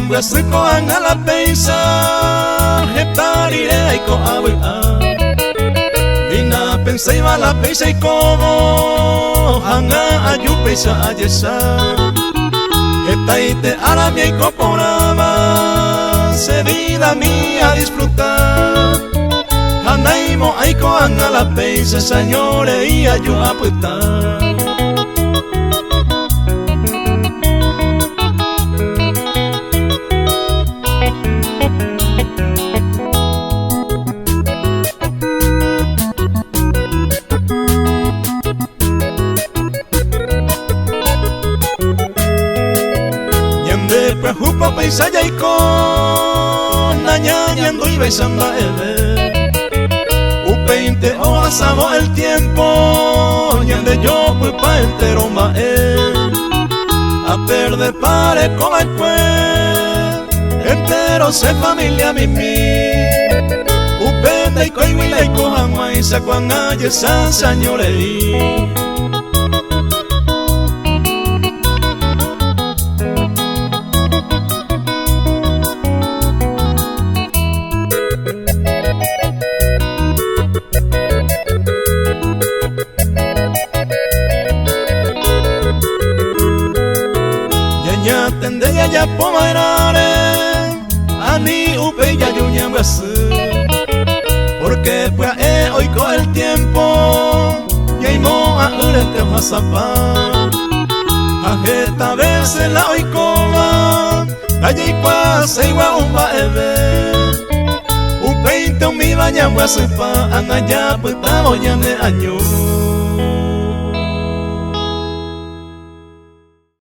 Nyambuasiko angala peisa Hetarire aiko abua Dina pensei bala peisa ikobo Hanga ayu peisa ayesa Hetaite arami aiko porama Se vida mía disfrutar Hanaimo aiko angala peisa Señore y ayu aputar Hupa paisa yaiko Nañañando y besando ebe Upeinte o asamo el tiempo Ñande yo pues pa entero mae A perder pare como el cue Entero se familia mimi Upende y coihuila y cojanwa Y sacuan aye san señorei Tende ya pomarare Ani upe ya yuñambasu Porque pues hoy con el tiempo Yaimo a urete hasapa Ajeta veces la oikoma Allí pasa igual un baebe Upe inte un mi bañambasu pa Anaya pues tamo ya ne año